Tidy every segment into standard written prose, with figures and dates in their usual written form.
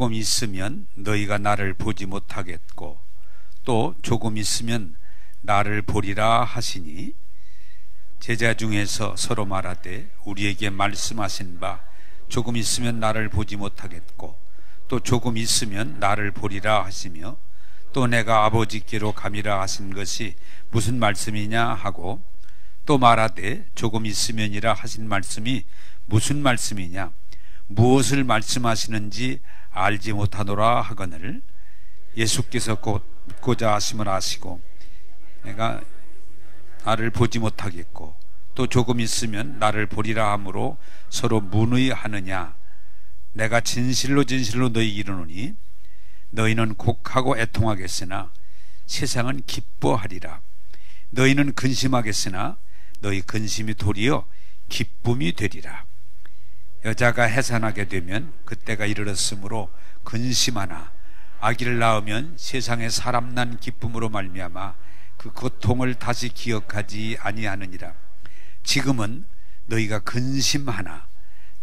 조금 있으면 너희가 나를 보지 못하겠고 또 조금 있으면 나를 보리라 하시니 제자 중에서 서로 말하되 우리에게 말씀하신 바 조금 있으면 나를 보지 못하겠고 또 조금 있으면 나를 보리라 하시며 또 내가 아버지께로 감이라 하신 것이 무슨 말씀이냐 하고 또 말하되 조금 있으면이라 하신 말씀이 무슨 말씀이냐 무엇을 말씀하시는지 알지 못하노라 하거늘 예수께서 곧고자 하심을 아시고 내가 나를 보지 못하겠고 또 조금 있으면 나를 보리라 하므로 서로 문의하느냐 내가 진실로 진실로 너희 이르노니 너희는 곡하고 애통하겠으나 세상은 기뻐하리라. 너희는 근심하겠으나 너희 근심이 도리어 기쁨이 되리라. 여자가 해산하게 되면 그때가 이르렀으므로 근심하나 아기를 낳으면 세상에 사람 난 기쁨으로 말미암아 그 고통을 다시 기억하지 아니하느니라. 지금은 너희가 근심하나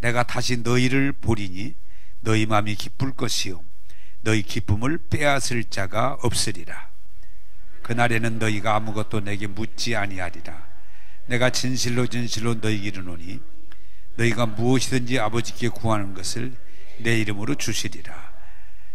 내가 다시 너희를 보리니 너희 마음이 기쁠 것이요 너희 기쁨을 빼앗을 자가 없으리라. 그날에는 너희가 아무것도 내게 묻지 아니하리라. 내가 진실로 진실로 너희에게 이르노니 너희가 무엇이든지 아버지께 구하는 것을 내 이름으로 주시리라.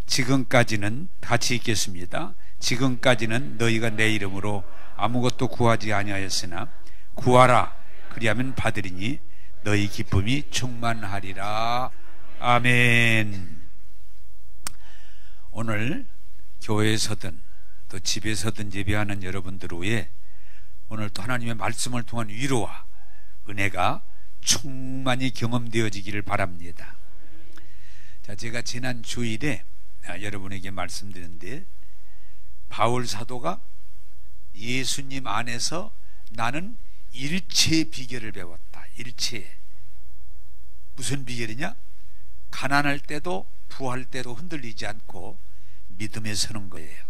지금까지는 같이 읽겠습니다. 지금까지는 너희가 내 이름으로 아무것도 구하지 아니하였으나 구하라 그리하면 받으리니 너희 기쁨이 충만하리라. 아멘. 오늘 교회에서든 또 집에서든 예배하는 여러분들 위해 오늘 또 하나님의 말씀을 통한 위로와 은혜가 충만히 경험되어지기를 바랍니다. 자, 제가 지난 주일에 여러분에게 말씀드렸는데 바울 사도가 예수님 안에서 나는 일체의 비결을 배웠다. 일체. 무슨 비결이냐? 가난할 때도 부할 때도 흔들리지 않고 믿음에 서는 거예요.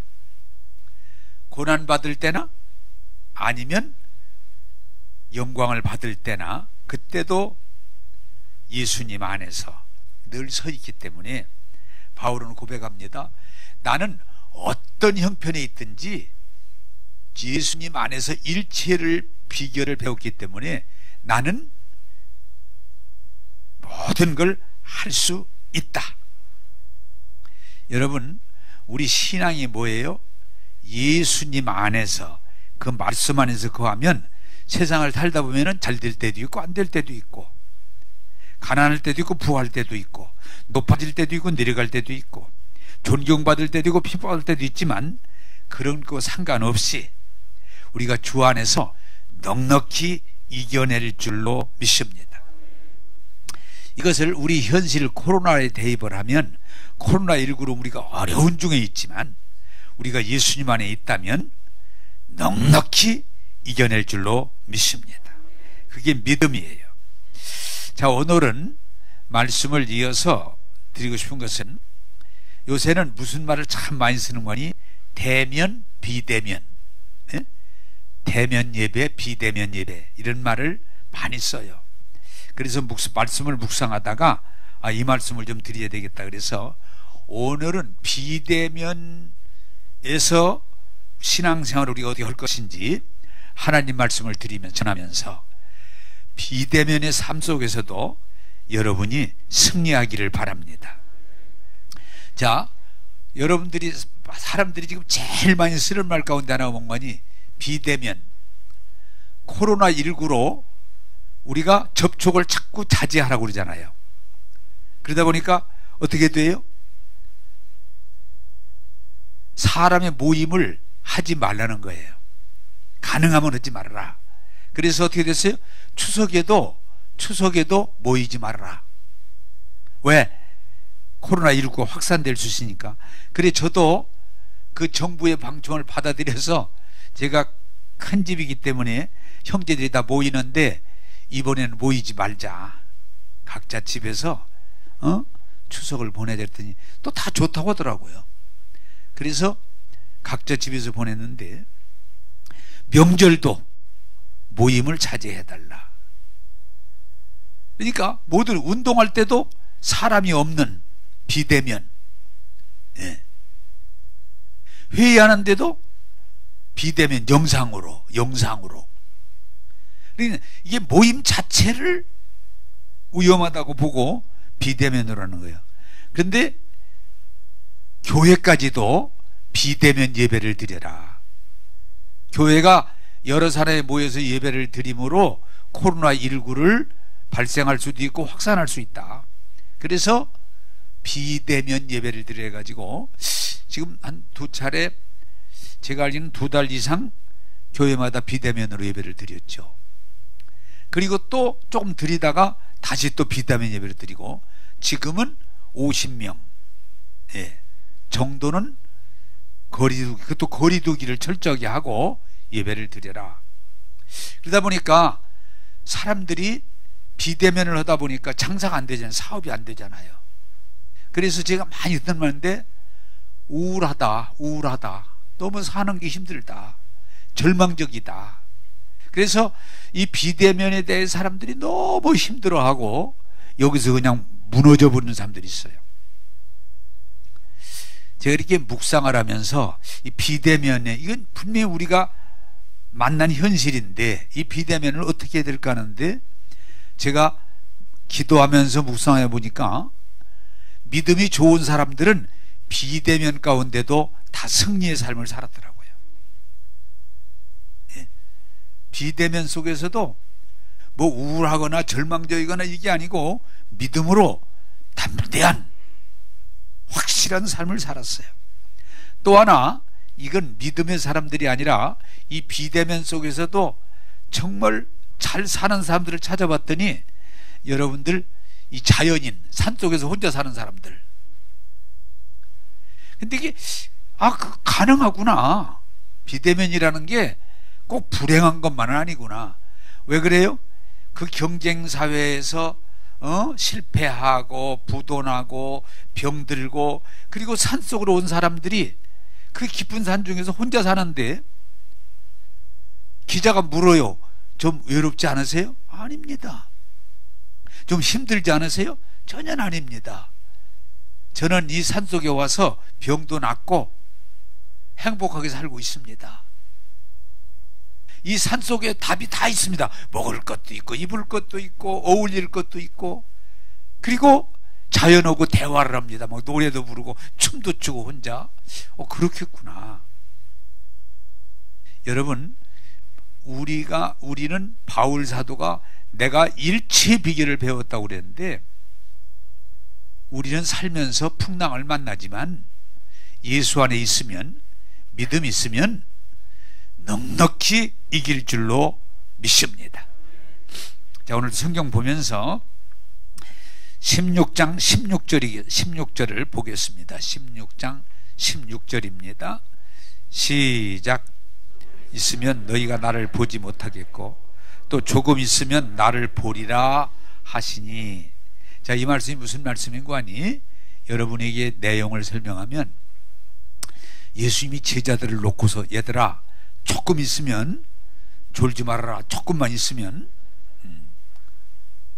고난받을 때나 아니면 영광을 받을 때나 그때도 예수님 안에서 늘 서 있기 때문에 바울은 고백합니다. 나는 어떤 형편에 있든지 예수님 안에서 일체를 비결을 배웠기 때문에 나는 모든 걸 할 수 있다. 여러분, 우리 신앙이 뭐예요? 예수님 안에서 그 말씀 안에서 거하면 세상을 살다 보면 잘 될 때도 있고 안 될 때도 있고 가난할 때도 있고 부할 때도 있고 높아질 때도 있고 내려갈 때도 있고 존경받을 때도 있고 핍박받을 때도 있지만 그런 거 상관없이 우리가 주 안에서 넉넉히 이겨낼 줄로 믿습니다. 이것을 우리 현실 코로나에 대입을 하면 코로나19로 우리가 어려운 중에 있지만 우리가 예수님 안에 있다면 넉넉히 이겨낼 줄로 믿습니다. 그게 믿음이에요. 자, 오늘은 말씀을 이어서 드리고 싶은 것은 요새는 무슨 말을 참 많이 쓰는 거니? 대면, 비대면. 네? 대면 예배, 비대면 예배 이런 말을 많이 써요. 그래서 말씀을 묵상하다가 이 말씀을 좀 드려야 되겠다 그래서 오늘은 비대면에서 신앙생활을 우리가 어떻게 할 것인지 하나님 말씀을 드리면 전하면서 비대면의 삶 속에서도 여러분이 승리하기를 바랍니다. 자, 여러분들이 사람들이 지금 제일 많이 쓰는 말 가운데 하나가 뭔가니 비대면. 코로나19로 우리가 접촉을 자꾸 자제하라고 그러잖아요. 그러다 보니까 어떻게 돼요? 사람의 모임을 하지 말라는 거예요. 가능하면 하지 말아라. 그래서 어떻게 됐어요? 추석에도 모이지 말아라. 왜? 코로나19가 확산될 수 있으니까. 그래 저도 그 정부의 방침을 받아들여서 제가 큰 집이기 때문에 형제들이 다 모이는데 이번에는 모이지 말자. 각자 집에서 추석을 보내야 됐더니 또 다 좋다고 하더라고요. 그래서 각자 집에서 보냈는데 명절도 모임을 자제해달라. 그러니까 모두 운동할 때도 사람이 없는 비대면 예. 회의하는데도 비대면 영상으로. 그러니까 이게 모임 자체를 위험하다고 보고 비대면으로 하는 거예요. 그런데 교회까지도 비대면 예배를 드려라. 교회가 여러 사람이 모여서 예배를 드림으로 코로나19를 발생할 수도 있고 확산할 수 있다. 그래서 비대면 예배를 드려 가지고 지금 한 2차례, 제가 알기로는 2달 이상 교회마다 비대면으로 예배를 드렸죠. 그리고 또 조금 드리다가 다시 또 비대면 예배를 드리고, 지금은 50명 정도는 거리두기, 그것도 거리두기를 철저하게 하고 예배를 드려라. 그러다 보니까 사람들이 비대면을 하다 보니까 장사가 안 되잖아요. 사업이 안 되잖아요. 그래서 제가 많이 듣는 말인데, 우울하다. 너무 사는 게 힘들다. 절망적이다. 그래서 이 비대면에 대해 사람들이 너무 힘들어하고 여기서 그냥 무너져 버리는 사람들이 있어요. 제가 이렇게 묵상을 하면서 이 비대면에, 이건 분명히 우리가 만난 현실인데 이 비대면을 어떻게 해야 될까 하는데, 제가 기도하면서 묵상해 보니까 믿음이 좋은 사람들은 비대면 가운데도 다 승리의 삶을 살았더라고요. 예. 비대면 속에서도 뭐 우울하거나 절망적이거나 이게 아니고 믿음으로 담대한 확실한 삶을 살았어요. 또 하나, 이건 믿음의 사람들이 아니라 이 비대면 속에서도 정말 잘 사는 사람들을 찾아봤더니, 여러분들 이 자연인, 산속에서 혼자 사는 사람들. 근데 이게 가능하구나. 비대면이라는 게 꼭 불행한 것만은 아니구나. 왜 그래요? 그 경쟁 사회에서 실패하고 부도나고 병들고, 그리고 산속으로 온 사람들이 그 깊은 산 중에서 혼자 사는데, 기자가 물어요. 좀 외롭지 않으세요? 아닙니다. 좀 힘들지 않으세요? 전혀 아닙니다. 저는 이 산속에 와서 병도 낫고 행복하게 살고 있습니다. 이 산속에 답이 다 있습니다. 먹을 것도 있고 입을 것도 있고 어울릴 것도 있고, 그리고 자연하고 대화를 합니다. 막 노래도 부르고 춤도 추고 혼자. 그렇겠구나. 여러분, 우리는 바울 사도가 내가 일체의 비결을 배웠다고 그랬는데, 우리는 살면서 풍랑을 만나지만 예수 안에 있으면, 믿음이 있으면 넉넉히 이길 줄로 믿습니다. 자, 오늘 성경 보면서 16장 16절을 보겠습니다. 16장 16절입니다. 시작. 있으면 너희가 나를 보지 못하겠고 또 조금 있으면 나를 보리라 하시니. 자, 이 말씀이 무슨 말씀인고 하니, 여러분에게 내용을 설명하면, 예수님이 제자들을 놓고서 얘들아 조금 있으면 졸지 말아라. 조금만 있으면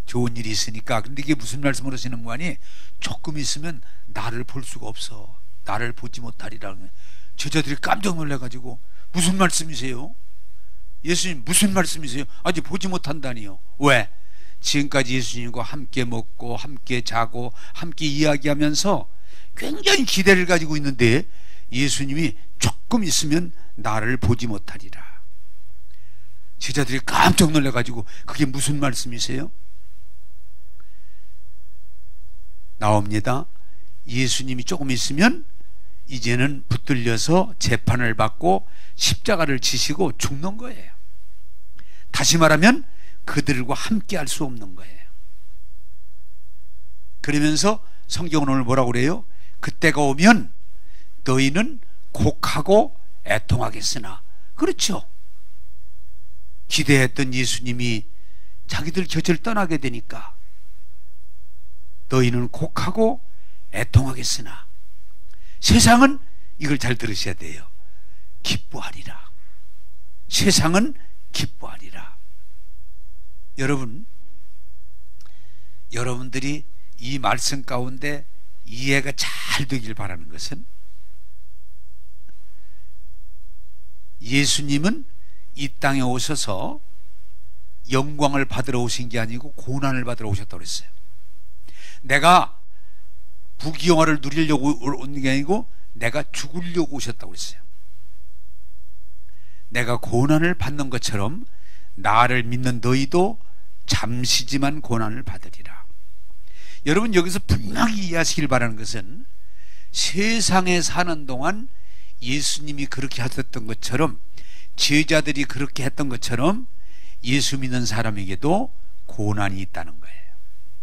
좋은 일이 있으니까. 근데 이게 무슨 말씀을 하시는 거 아니? 조금 있으면 나를 볼 수가 없어. 나를 보지 못하리라. 제자들이 깜짝 놀라가지고 무슨 말씀이세요? 예수님 무슨 말씀이세요? 아직 보지 못한다니요. 왜? 지금까지 예수님과 함께 먹고 함께 자고 함께 이야기하면서 굉장히 기대를 가지고 있는데, 예수님이 조금 있으면 나를 보지 못하리라. 제자들이 깜짝 놀라가지고 그게 무슨 말씀이세요? 나옵니다. 예수님이 조금 있으면 이제는 붙들려서 재판을 받고 십자가를 지시고 죽는 거예요. 다시 말하면 그들과 함께 할 수 없는 거예요. 그러면서 성경은 오늘 뭐라고 그래요? 그때가 오면 너희는 곡하고 애통하겠으나. 그렇죠. 기대했던 예수님이 자기들 곁을 떠나게 되니까 너희는 곡하고 애통하겠으나, 세상은 이걸 잘 들으셔야 돼요. 기뻐하리라. 세상은 기뻐하리라. 여러분, 여러분들이 이 말씀 가운데 이해가 잘 되길 바라는 것은, 예수님은 이 땅에 오셔서 영광을 받으러 오신 게 아니고 고난을 받으러 오셨다고 그랬어요. 내가 부귀영화를 누리려고 온 게 아니고 내가 죽으려고 오셨다고 그랬어요. 내가 고난을 받는 것처럼 나를 믿는 너희도 잠시지만 고난을 받으리라. 여러분, 여기서 분명히 이해하시길 바라는 것은, 세상에 사는 동안 예수님이 그렇게 하셨던 것처럼, 제자들이 그렇게 했던 것처럼 예수 믿는 사람에게도 고난이 있다는 거예요.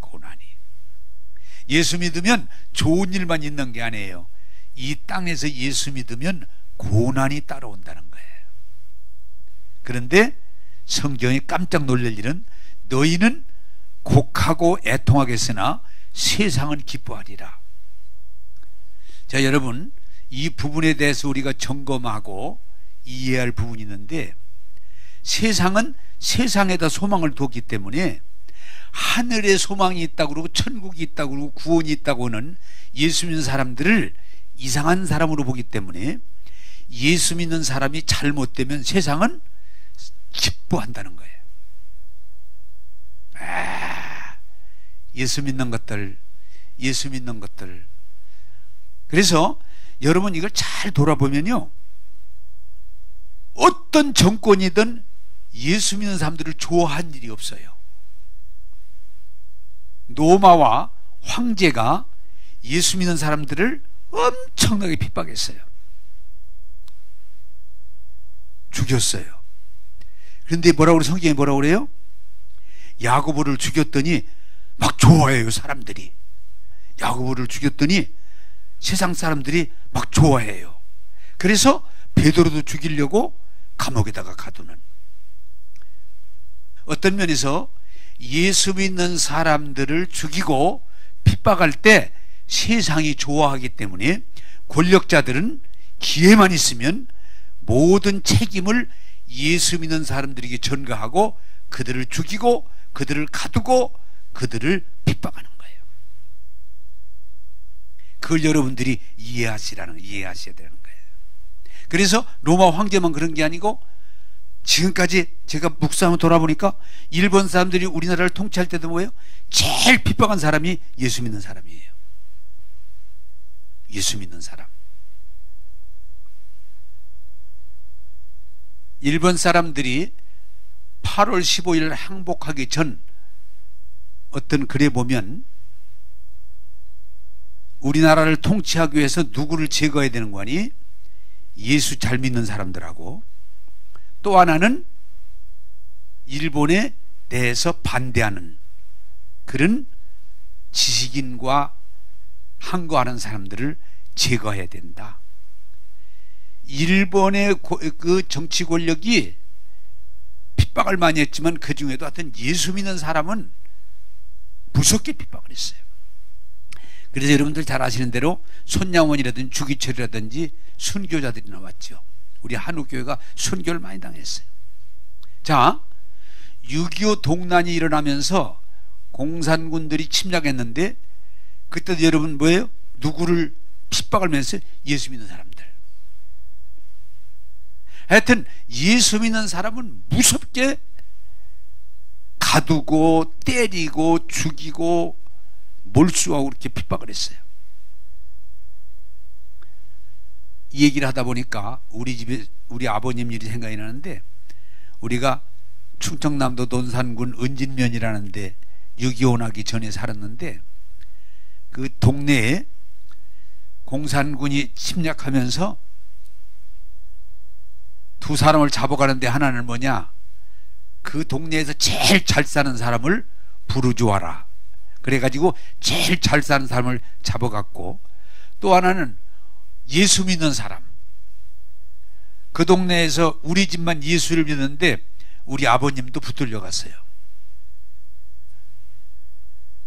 고난이. 예수 믿으면 좋은 일만 있는 게 아니에요. 이 땅에서 예수 믿으면 고난이 따라온다는 거예요. 그런데 성경이 깜짝 놀랄 일은, 너희는 곡하고 애통하겠으나 세상은 기뻐하리라. 자, 여러분, 이 부분에 대해서 우리가 점검하고 이해할 부분이 있는데, 세상은 세상에다 소망을 뒀기 때문에 하늘에 소망이 있다고 그러고 천국이 있다고 그러고 구원이 있다고는 예수 믿는 사람들을 이상한 사람으로 보기 때문에, 예수 믿는 사람이 잘못되면 세상은 기뻐한다는 거예요. 예수 믿는 것들, 예수 믿는 것들. 그래서 여러분, 이걸 잘 돌아보면요, 어떤 정권이든 예수 믿는 사람들을 좋아한 일이 없어요. 로마와 황제가 예수 믿는 사람들을 엄청나게 핍박했어요. 죽였어요. 그런데 뭐라고, 성경에 뭐라고 그래요? 야고보를 죽였더니 막 좋아해요, 사람들이. 야고보를 죽였더니 세상 사람들이 막 좋아해요. 그래서 베드로도 죽이려고 감옥에다가 가두는. 어떤 면에서 예수 믿는 사람들을 죽이고 핍박할 때 세상이 좋아하기 때문에, 권력자들은 기회만 있으면 모든 책임을 예수 믿는 사람들에게 전가하고 그들을 죽이고 그들을 가두고 그들을 핍박하는 거예요. 그걸 여러분들이 이해하셔야 되는 거예요. 그래서 로마 황제만 그런 게 아니고, 지금까지 제가 묵상을 돌아보니까 일본 사람들이 우리나라를 통치할 때도 뭐예요? 제일 핍박한 사람이 예수 믿는 사람이에요. 예수 믿는 사람. 일본 사람들이 8월 15일 항복하기 전 어떤 글에 보면, 우리나라를 통치하기 위해서 누구를 제거해야 되는 거니? 예수 잘 믿는 사람들하고, 또 하나는 일본에 대해서 반대하는 그런 지식인과 항거하는 사람들을 제거해야 된다. 일본의 그 정치 권력이 핍박을 많이 했지만, 그 중에도 하여튼 예수 믿는 사람은 무섭게 핍박을 했어요. 그래서 여러분들 잘 아시는 대로 손양원이라든지 주기철이라든지 순교자들이 나왔죠. 우리 한국교회가 순교를 많이 당했어요. 자, 6.25 동란이 일어나면서 공산군들이 침략했는데, 그때도 여러분 뭐예요? 누구를 핍박을 면서? 예수 믿는 사람들. 하여튼 예수 믿는 사람은 무섭게 가두고 때리고 죽이고 몰수하고 그렇게 핍박을 했어요. 이 얘기를 하다 보니까 우리 집에 우리 아버님 일이 생각이 나는데, 우리가 충청남도 논산군 은진면이라는 데 6.25 나기 전에 살았는데, 그 동네에 공산군이 침략하면서 두 사람을 잡아가는데, 하나는 뭐냐, 그 동네에서 제일 잘 사는 사람을 부르주아라 그래가지고 제일 잘 사는 사람을 잡아갔고, 또 하나는 예수 믿는 사람, 그 동네에서 우리 집만 예수를 믿는데 우리 아버님도 붙들려 갔어요.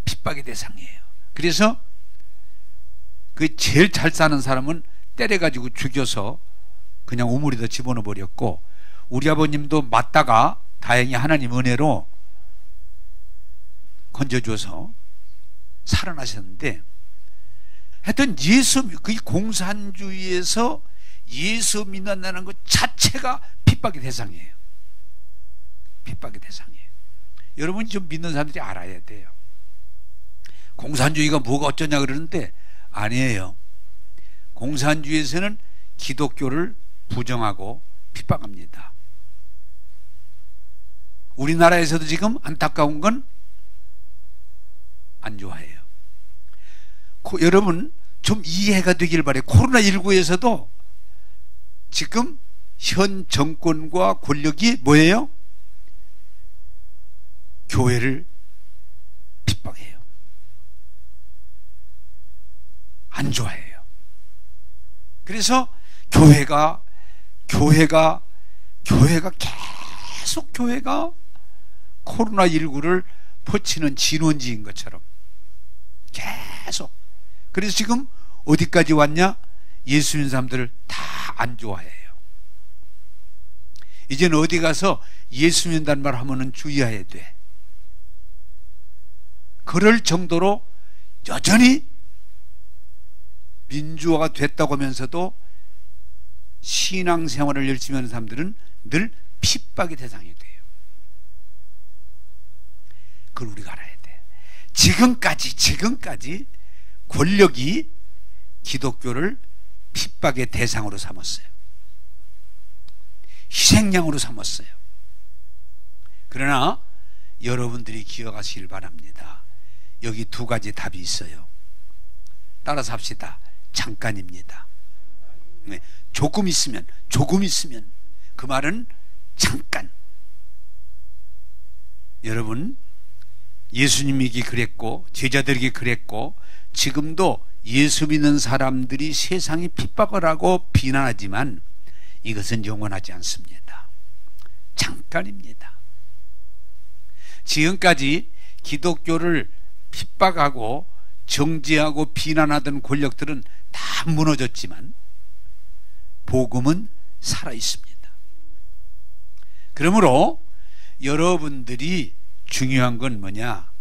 핍박의 대상이에요. 그래서 그 제일 잘 사는 사람은 때려가지고 죽여서 그냥 우물에다 집어넣어 버렸고, 우리 아버님도 맞다가 다행히 하나님 은혜로 건져줘서 살아나셨는데, 하여튼 그 공산주의에서 예수 믿는다는 것 자체가 핍박의 대상이에요. 핍박의 대상이에요. 여러분이 좀 믿는 사람들이 알아야 돼요. 공산주의가 뭐가 어쩌냐 그러는데 아니에요. 공산주의에서는 기독교를 부정하고 핍박합니다. 우리나라에서도 지금 안타까운 건 안 좋아해요. 여러분 좀 이해가 되길 바래요. 코로나19에서도 지금 현 정권과 권력이 뭐예요? 교회를 핍박해요. 안 좋아해요. 그래서 교회가 계속 코로나19를 퍼치는 진원지인 것처럼 계속. 그래서 지금 어디까지 왔냐? 예수 믿는 사람들을 다 안 좋아해요. 이제는 어디 가서 예수 믿는다는 말 하면은 주의해야 돼. 그럴 정도로 여전히 민주화가 됐다고 하면서도 신앙생활을 열심히 하는 사람들은 늘 핍박의 대상이 돼요. 그걸 우리가 알아야 돼. 지금까지 권력이 기독교를 핍박의 대상으로 삼았어요. 희생양으로 삼았어요. 그러나 여러분들이 기억하시길 바랍니다. 여기 두 가지 답이 있어요. 따라서 합시다. 잠깐입니다. 네. 조금 있으면 그 말은 잠깐. 여러분 예수님에게 그랬고 제자들에게 그랬고 지금도 예수 믿는 사람들이 세상이 핍박을 하고 비난하지만 이것은 영원하지 않습니다. 잠깐입니다. 지금까지 기독교를 핍박하고 정죄하고 비난하던 권력들은 다 무너졌지만 복음은 살아 있습니다. 그러므로 여러분들이 중요한 건 뭐냐?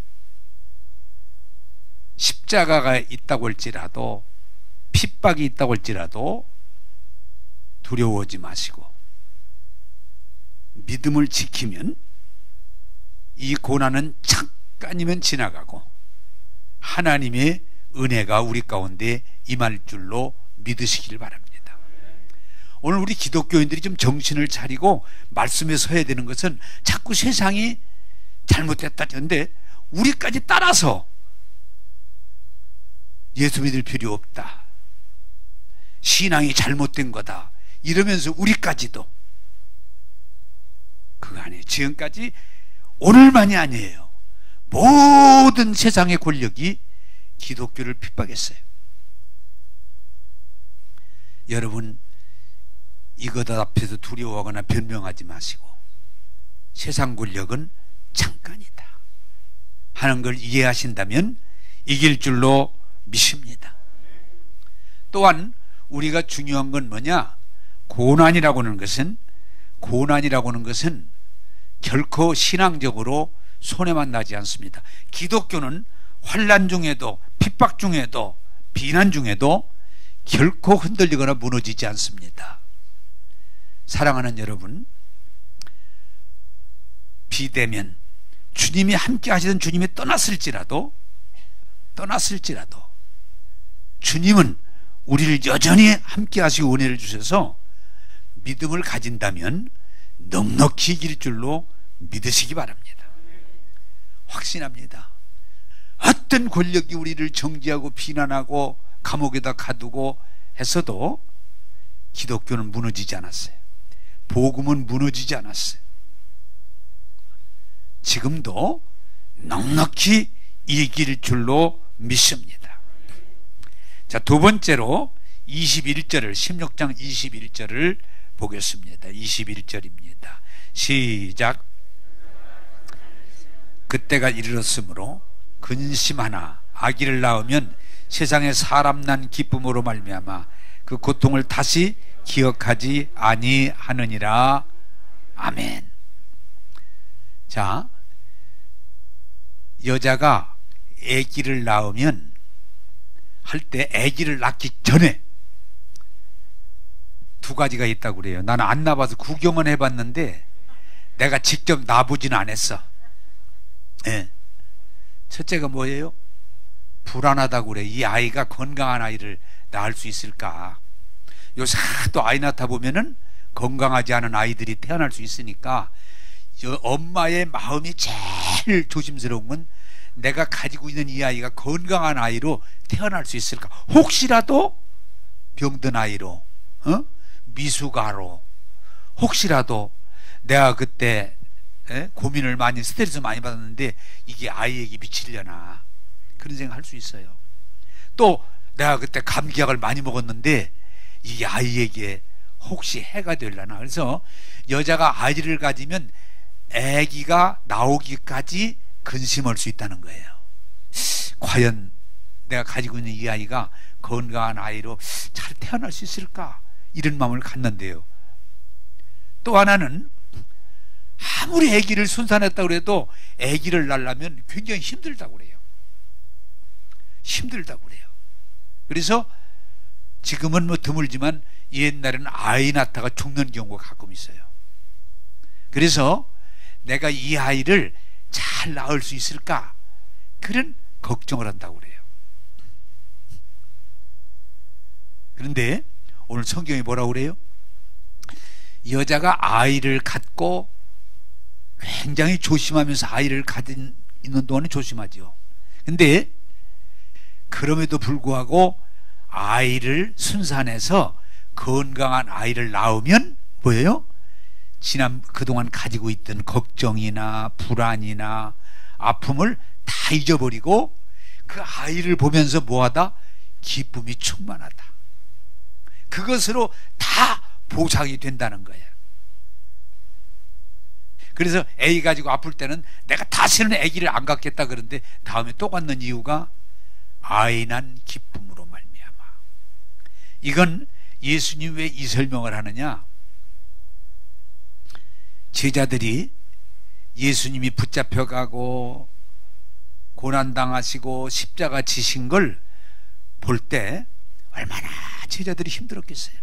십자가가 있다고 할지라도 핍박이 있다고 할지라도 두려워하지 마시고 믿음을 지키면 이 고난은 잠깐이면 지나가고 하나님의 은혜가 우리 가운데 임할 줄로 믿으시길 바랍니다. 오늘 우리 기독교인들이 좀 정신을 차리고 말씀에 서야 되는 것은 자꾸 세상이 잘못됐다 그런데 우리까지 따라서 예수 믿을 필요 없다, 신앙이 잘못된 거다 이러면서 우리까지도 그거 아니에요. 지금까지 오늘만이 아니에요. 모든 세상의 권력이 기독교를 핍박했어요. 여러분 이것 앞에서 두려워하거나 변명하지 마시고 세상 권력은 잠깐이다 하는 걸 이해하신다면 이길 줄로 믿습니다. 또한 우리가 중요한 건 뭐냐? 고난이라고 하는 것은 결코 신앙적으로 손해만 나지 않습니다. 기독교는 환난 중에도 핍박 중에도 비난 중에도 결코 흔들리거나 무너지지 않습니다. 사랑하는 여러분, 비대면 주님이 함께 하시던 주님이 떠났을지라도 주님은 우리를 여전히 함께 하시고 은혜를 주셔서 믿음을 가진다면 넉넉히 이길 줄로 믿으시기 바랍니다. 확신합니다. 어떤 권력이 우리를 정죄하고 비난하고 감옥에다 가두고 했어도 기독교는 무너지지 않았어요. 복음은 무너지지 않았어요. 지금도 넉넉히 이길 줄로 믿습니다. 자, 두 번째로 21절을 16장 21절을 보겠습니다. 21절입니다. 시작. 그때가 이르렀으므로 근심하나 아기를 낳으면 세상에 사람 난 기쁨으로 말미암아 그 고통을 다시 기억하지 아니하느니라. 아멘. 자, 여자가 아기를 낳으면 할 때 아기를 낳기 전에 두 가지가 있다고 그래요. 나는 안 낳아봐서 구경은 해봤는데 내가 직접 낳아보지는 않았어. 예. 첫째가 뭐예요? 불안하다고 그래. 이 아이가 건강한 아이를 낳을 수 있을까? 요새 또 아이 낳다 보면은 건강하지 않은 아이들이 태어날 수 있으니까 엄마의 마음이 제일 조심스러운 건 내가 가지고 있는 이 아이가 건강한 아이로 태어날 수 있을까? 혹시라도 병든 아이로, 미숙아로, 혹시라도 내가 그때 고민을 많이, 스트레스 많이 받았는데 이게 아이에게 미치려나, 그런 생각할 수 있어요. 또 내가 그때 감기약을 많이 먹었는데 이게 아이에게 혹시 해가 되려나. 그래서 여자가 아이를 가지면 아기가 나오기까지 근심할 수 있다는 거예요. 과연 내가 가지고 있는 이 아이가 건강한 아이로 잘 태어날 수 있을까, 이런 마음을 갖는데요. 또 하나는 아무리 아기를 순산했다고 해도 아기를 낳으려면 굉장히 힘들다고 그래요. 힘들다고 그래요. 그래서 지금은 뭐 드물지만 옛날에는 아이 낳다가 죽는 경우가 가끔 있어요. 그래서 내가 이 아이를 잘 낳을 수 있을까, 그런 걱정을 한다고 그래요. 그런데 오늘 성경이 뭐라고 그래요? 여자가 아이를 갖고 굉장히 조심하면서 아이를 가진 있는 동안은 조심하죠. 근데 그럼에도 불구하고 아이를 순산해서 건강한 아이를 낳으면 뭐예요? 그동안 가지고 있던 걱정이나 불안이나 아픔을 다 잊어버리고 그 아이를 보면서 뭐하다? 기쁨이 충만하다. 그것으로 다 보상이 된다는 거예요. 그래서 애기 가지고 아플 때는 내가 다시는 애기를 안 갖겠다 그러는데 다음에 또 갖는 이유가 아이 난 기쁨으로 말미암아. 이건 예수님 왜 이 설명을 하느냐? 제자들이 예수님이 붙잡혀가고 고난당하시고 십자가 지신 걸 볼 때 얼마나 제자들이 힘들었겠어요.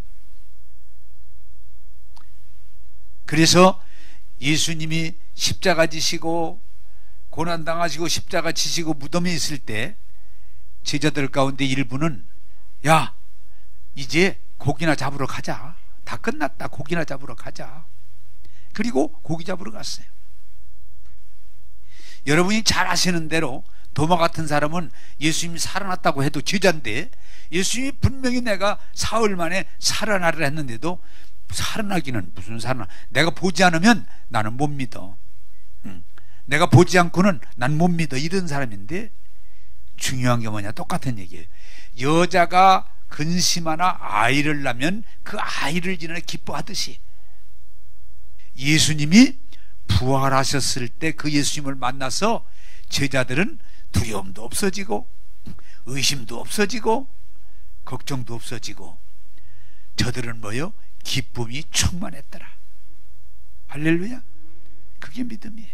그래서 예수님이 십자가 지시고 고난당하시고 십자가 지시고 무덤에 있을 때 제자들 가운데 일부는 야, 이제 고기나 잡으러 가자. 다 끝났다. 고기나 잡으러 가자. 그리고 고기 잡으러 갔어요. 여러분이 잘 아시는 대로 도마 같은 사람은 예수님이 살아났다고 해도 제자인데 예수님이 분명히 내가 사흘 만에 살아나리라 했는데도 살아나기는 무슨 살아나, 내가 보지 않으면 나는 못 믿어. 내가 보지 않고는 난 못 믿어. 이런 사람인데 중요한 게 뭐냐? 똑같은 얘기예요. 여자가 근심 하나 아이를 낳으면 그 아이를 지나 기뻐하듯이 예수님이 부활하셨을 때 그 예수님을 만나서 제자들은 두려움도 없어지고 의심도 없어지고 걱정도 없어지고 저들은 뭐요? 기쁨이 충만했더라. 할렐루야. 그게 믿음이에요.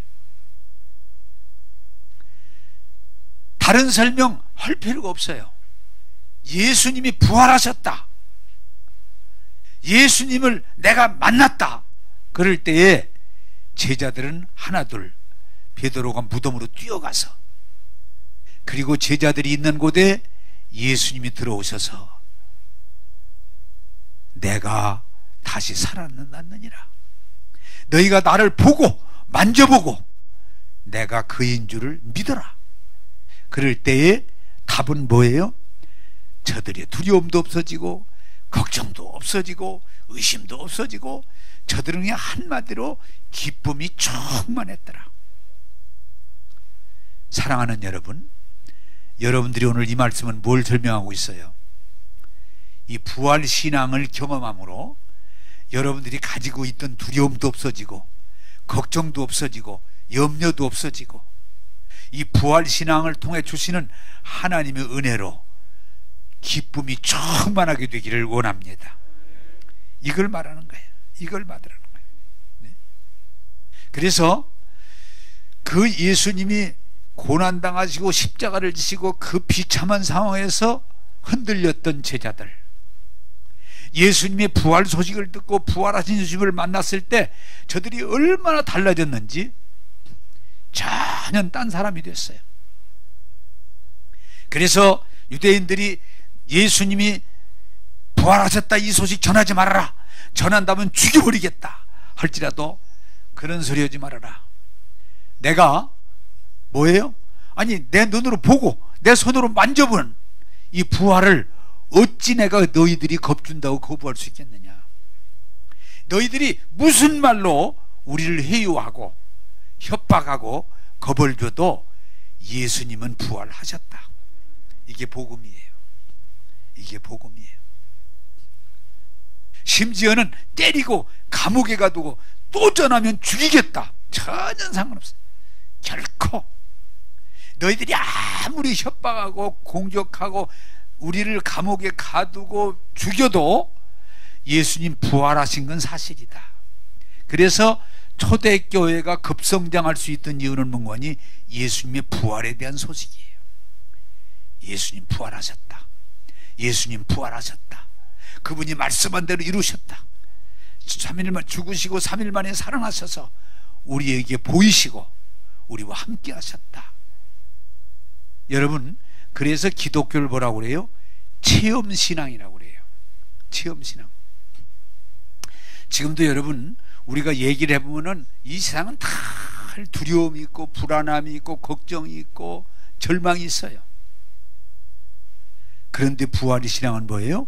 다른 설명 할 필요가 없어요. 예수님이 부활하셨다, 예수님을 내가 만났다, 그럴 때에 제자들은 하나둘 베드로가 무덤으로 뛰어가서, 그리고 제자들이 있는 곳에 예수님이 들어오셔서 내가 다시 살아났느니라, 너희가 나를 보고 만져보고 내가 그인 줄을 믿어라. 그럴 때에 답은 뭐예요? 저들의 두려움도 없어지고 걱정도 없어지고 의심도 없어지고 저들은 그냥 한마디로 기쁨이 충만했더라. 사랑하는 여러분, 여러분들이 오늘 이 말씀은 뭘 설명하고 있어요? 이 부활신앙을 경험함으로 여러분들이 가지고 있던 두려움도 없어지고 걱정도 없어지고 염려도 없어지고 이 부활신앙을 통해 주시는 하나님의 은혜로 기쁨이 충만하게 되기를 원합니다. 이걸 말하는 거예요. 이걸 받으라는 거예요. 네? 그래서 그 예수님이 고난당하시고 십자가를 지시고 그 비참한 상황에서 흔들렸던 제자들, 예수님의 부활 소식을 듣고 부활하신 예수님을 만났을 때 저들이 얼마나 달라졌는지 전혀 딴 사람이 됐어요. 그래서 유대인들이 예수님이 부활하셨다 이 소식 전하지 말아라, 전한다면 죽여버리겠다 할지라도 그런 소리 하지 말아라. 내가 뭐예요? 아니 내 눈으로 보고 내 손으로 만져본 이 부활을 어찌 내가 너희들이 겁준다고 거부할 수 있겠느냐. 너희들이 무슨 말로 우리를 회유하고 협박하고 겁을 줘도 예수님은 부활하셨다. 이게 복음이에요. 이게 복음이에요. 심지어는 때리고 감옥에 가두고 또 전하면 죽이겠다. 전혀 상관없어요. 결코 너희들이 아무리 협박하고 공격하고 우리를 감옥에 가두고 죽여도 예수님 부활하신 건 사실이다. 그래서 초대교회가 급성장할 수 있던 이유는 뭔가니 예수님의 부활에 대한 소식이에요. 예수님 부활하셨다. 예수님 부활하셨다. 그분이 말씀한 대로 이루셨다. 3일만 죽으시고 3일 만에 살아나셔서 우리에게 보이시고 우리와 함께 하셨다. 여러분, 그래서 기독교를 뭐라고 그래요? 체험신앙이라고 그래요. 체험신앙. 지금도 여러분 우리가 얘기를 해보면은 이 세상은 다 두려움이 있고 불안함이 있고 걱정이 있고 절망이 있어요. 그런데 부활의 신앙은 뭐예요?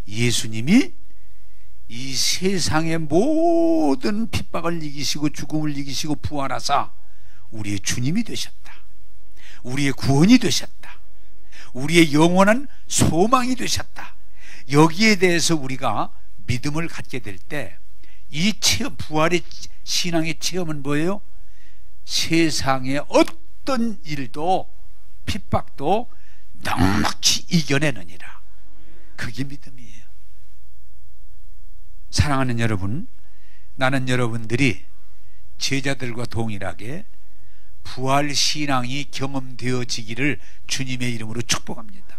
예수님이 이 세상의 모든 핍박을 이기시고 죽음을 이기시고 부활하사 우리의 주님이 되셨다. 우리의 구원이 되셨다. 우리의 영원한 소망이 되셨다. 여기에 대해서 우리가 믿음을 갖게 될 때 이 체험, 부활의 신앙의 체험은 뭐예요? 세상의 어떤 일도 핍박도 넉넉히 이겨내느니라. 그게 믿음이에요. 사랑하는 여러분, 나는 여러분들이 제자들과 동일하게 부활 신앙이 경험되어지기를 주님의 이름으로 축복합니다.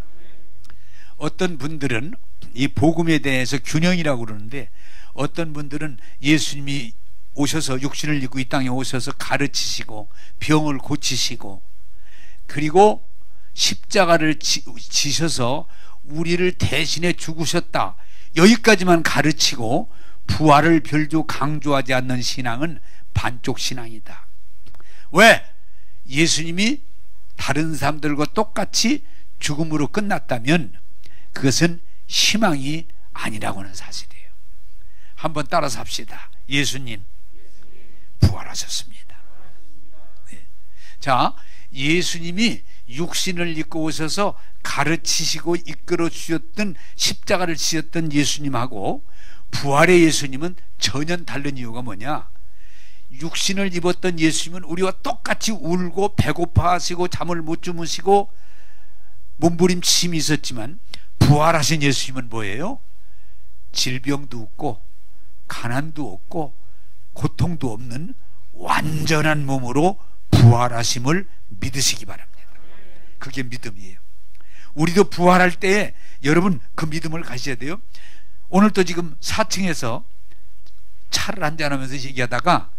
어떤 분들은 이 복음에 대해서 균형이라고 그러는데, 어떤 분들은 예수님이 오셔서 육신을 입고 이 땅에 오셔서 가르치시고 병을 고치시고 그리고 십자가를 지셔서 우리를 대신해 죽으셨다, 여기까지만 가르치고 부활을 별로 강조하지 않는 신앙은 반쪽 신앙이다. 왜? 예수님이 다른 사람들과 똑같이 죽음으로 끝났다면 그것은 희망이 아니라고 하는 사실이에요. 한번 따라서 합시다. 예수님 부활하셨습니다. 네. 자, 예수님이 육신을 입고 오셔서 가르치시고 이끌어 주셨던 십자가를 지셨던 예수님하고 부활의 예수님은 전혀 다른 이유가 뭐냐? 육신을 입었던 예수님은 우리와 똑같이 울고 배고파하시고 잠을 못 주무시고 몸부림침이 있었지만 부활하신 예수님은 뭐예요? 질병도 없고 가난도 없고 고통도 없는 완전한 몸으로 부활하심을 믿으시기 바랍니다. 그게 믿음이에요. 우리도 부활할 때에 여러분 그 믿음을 가셔야 돼요. 오늘도 지금 4층에서 차를 한잔하면서 얘기하다가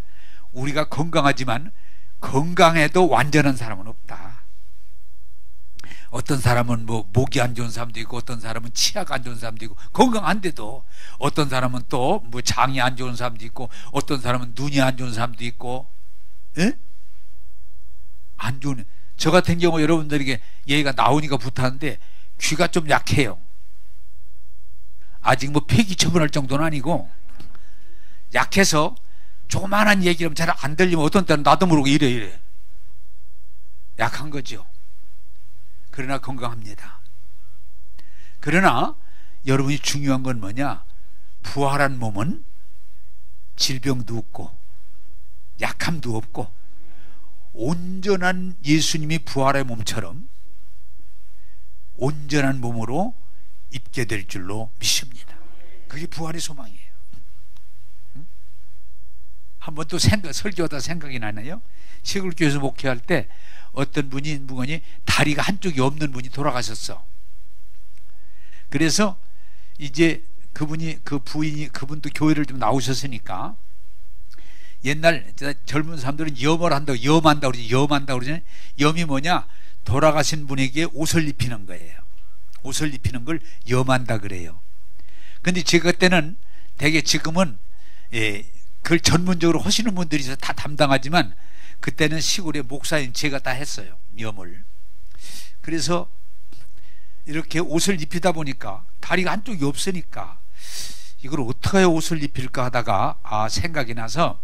우리가 건강하지만 건강해도 완전한 사람은 없다. 어떤 사람은 뭐 목이 안 좋은 사람도 있고 어떤 사람은 치아가 안 좋은 사람도 있고 건강한데도 어떤 사람은 또 뭐 장이 안 좋은 사람도 있고 어떤 사람은 눈이 안 좋은 사람도 있고, 예? 안 좋은, 저 같은 경우 여러분들에게 얘가 나오니까 붙었는데 귀가 좀 약해요. 아직 뭐 폐기 처분할 정도는 아니고 약해서 조그만한 얘기를 잘 안 들리면 어떤 때는 나도 모르고 이래 약한 거죠. 그러나 건강합니다. 그러나 여러분이 중요한 건 뭐냐? 부활한 몸은 질병도 없고 약함도 없고 온전한 예수님이 부활의 몸처럼 온전한 몸으로 입게 될 줄로 믿습니다. 그게 부활의 소망이에요. 한번 또 설교하다 생각이 나네요. 시골교회에서 목회할 때 어떤 분이 다리가 한쪽이 없는 분이 돌아가셨어. 그래서 이제 그분이, 그 부인이, 그분도 교회를 좀 나오셨으니까 옛날 젊은 사람들은 염을 한다고, 염한다고 그러지, 염한다고 그러잖아요. 염이 뭐냐? 돌아가신 분에게 옷을 입히는 거예요. 옷을 입히는 걸 염한다 그래요. 근데 제가 그때는 되게, 지금은 그걸 전문적으로 하시는 분들이 있어서 다 담당하지만 그때는 시골의 목사인 제가 다 했어요, 염을. 그래서 이렇게 옷을 입히다 보니까 다리가 한쪽이 없으니까 이걸 어떻게 옷을 입힐까 하다가 생각이 나서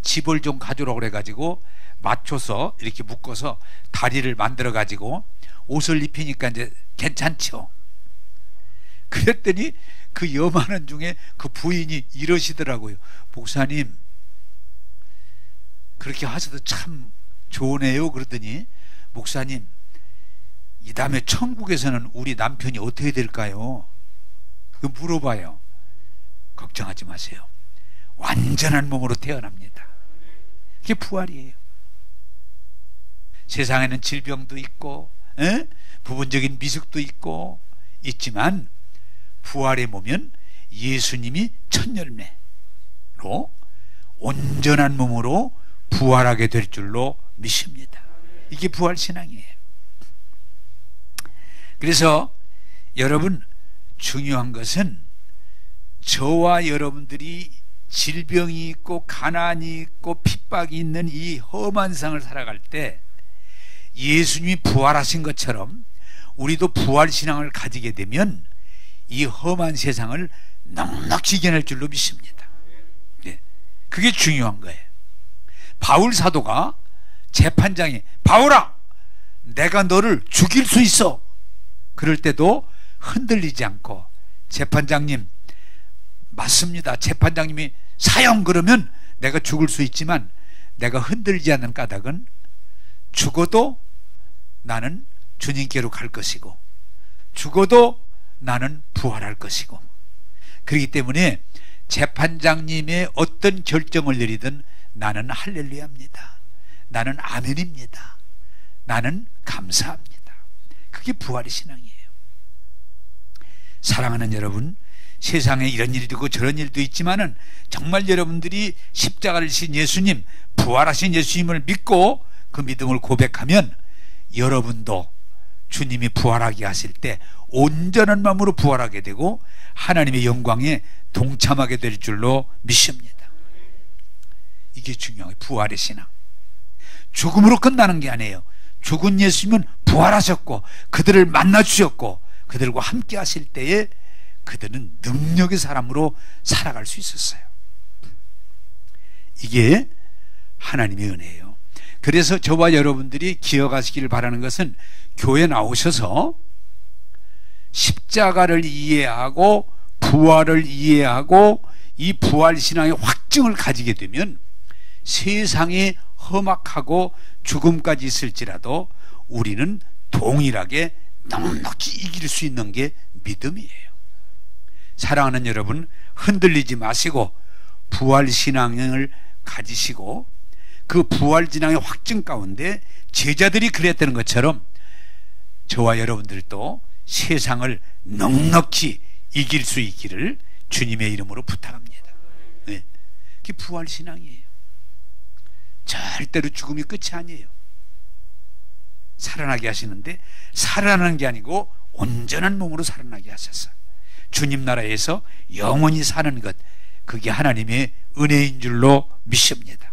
집을 좀 가져오라고 그래가지고 맞춰서 이렇게 묶어서 다리를 만들어 가지고 옷을 입히니까 이제 괜찮죠. 그랬더니 그 염하는 중에 그 부인이 이러시더라고요. 목사님, 그렇게 하셔도 참 좋으네요. 그러더니, 목사님, 이 다음에 천국에서는 우리 남편이 어떻게 될까요? 그 물어봐요. 걱정하지 마세요. 완전한 몸으로 태어납니다. 그게 부활이에요. 세상에는 질병도 있고 부분적인 미숙도 있고 있지만 부활의 몸은 예수님이 첫 열매로 온전한 몸으로 부활하게 될 줄로 믿습니다. 이게 부활신앙이에요. 그래서 여러분, 중요한 것은 저와 여러분들이 질병이 있고 가난이 있고 핍박이 있는 이 험한 세상을 살아갈 때 예수님이 부활하신 것처럼 우리도 부활신앙을 가지게 되면 이 험한 세상을 넉넉히 이겨낼 줄로 믿습니다. 그게 중요한 거예요. 바울 사도가 재판장에, 바울아, 내가 너를 죽일 수 있어. 그럴 때도 흔들리지 않고, 재판장님, 맞습니다. 재판장님이 사형 그러면 내가 죽을 수 있지만 내가 흔들지 않는 까닭은 죽어도 나는 주님께로 갈 것이고 죽어도 나는 부활할 것이고, 그렇기 때문에 재판장님의 어떤 결정을 내리든 나는 할렐루야입니다. 나는 아멘입니다. 나는 감사합니다. 그게 부활의 신앙이에요. 사랑하는 여러분, 세상에 이런 일도 있고 저런 일도 있지만은 정말 여러분들이 십자가를 지신 예수님, 부활하신 예수님을 믿고 그 믿음을 고백하면 여러분도 주님이 부활하게 하실 때 온전한 마음으로 부활하게 되고 하나님의 영광에 동참하게 될 줄로 믿습니다. 이게 중요해요. 부활의 신앙. 죽음으로 끝나는 게 아니에요. 죽은 예수님은 부활하셨고 그들을 만나 주셨고 그들과 함께 하실 때에 그들은 능력의 사람으로 살아갈 수 있었어요. 이게 하나님의 은혜예요. 그래서 저와 여러분들이 기억하시기를 바라는 것은 교회 나오셔서 십자가를 이해하고 부활을 이해하고 이 부활신앙의 확증을 가지게 되면 세상이 험악하고 죽음까지 있을지라도 우리는 동일하게 넉넉히 이길 수 있는 게 믿음이에요. 사랑하는 여러분, 흔들리지 마시고 부활신앙을 가지시고 그 부활신앙의 확증 가운데 제자들이 그랬다는 것처럼 저와 여러분들도 세상을 넉넉히 이길 수 있기를 주님의 이름으로 부탁합니다. 네. 그게 부활신앙이에요. 절대로 죽음이 끝이 아니에요. 살아나게 하시는데 살아나는 게 아니고 온전한 몸으로 살아나게 하셔서 주님 나라에서 영원히 사는 것, 그게 하나님의 은혜인 줄로 믿습니다.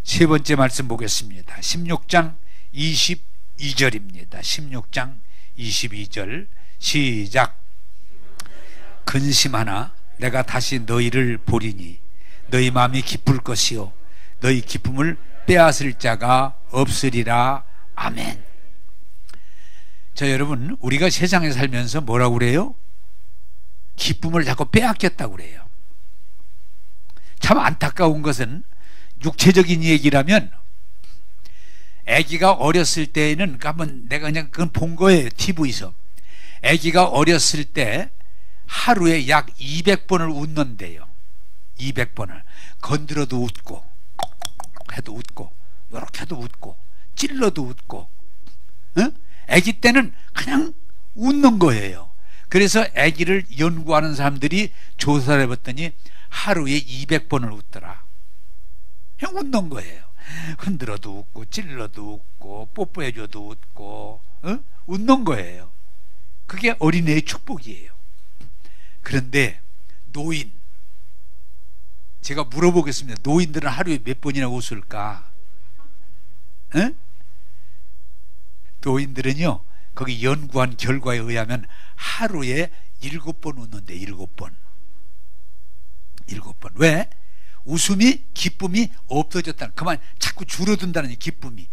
세 번째 말씀 보겠습니다. 16장 22절입니다. 16장 22절 시작. 근심하나 내가 다시 너희를 보리니 너희 마음이 기쁠 것이요 너희 기쁨을 빼앗을 자가 없으리라. 아멘. 자, 여러분, 우리가 세상에 살면서 뭐라고 그래요? 기쁨을 자꾸 빼앗겼다고 그래요. 참 안타까운 것은 육체적인 얘기라면 아기가 어렸을 때에는, 한번 내가 그냥 그건 본 거예요. TV에서. 아기가 어렸을 때 하루에 약 200번을 웃는데요. 200번을. 건드려도 웃고, 콕콕콕 해도 웃고, 요렇게 해도 웃고, 찔러도 웃고. 아기 때는 그냥 웃는 거예요. 그래서 아기를 연구하는 사람들이 조사를 해봤더니 하루에 200번을 웃더라. 그냥 웃는 거예요. 흔들어도 웃고 찔러도 웃고 뽀뽀해줘도 웃고 웃는 거예요. 그게 어린애의 축복이에요. 그런데 노인, 제가 물어보겠습니다. 노인들은 하루에 몇 번이나 웃을까? 노인들은요, 거기 연구한 결과에 의하면 하루에 7번 웃는데, 7번. 7번. 왜? 웃음이, 기쁨이 없어졌다는, 그만 자꾸 줄어든다는 기쁨이.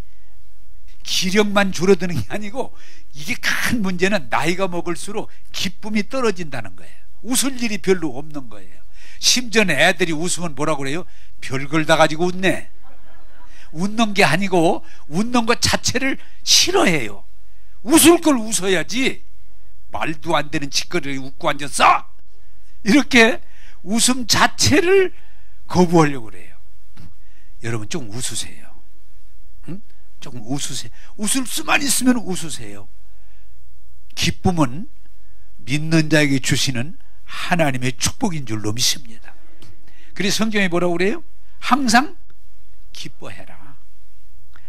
기력만 줄어드는 게 아니고, 이게 큰 문제는 나이가 먹을수록 기쁨이 떨어진다는 거예요. 웃을 일이 별로 없는 거예요. 심지어 애들이 웃으면 뭐라고 그래요? 별걸 다 가지고 웃네. 웃는 게 아니고 웃는 것 자체를 싫어해요. 웃을 걸 웃어야지. 말도 안 되는 짓거리를 웃고 앉았어? 이렇게 웃음 자체를 거부하려고 그래요. 여러분 좀 웃으세요. 응? 조금 웃으세요. 웃을 수만 있으면 웃으세요. 기쁨은 믿는 자에게 주시는 하나님의 축복인 줄로 믿습니다. 그래서 성경에 뭐라고 그래요? 항상 기뻐해라.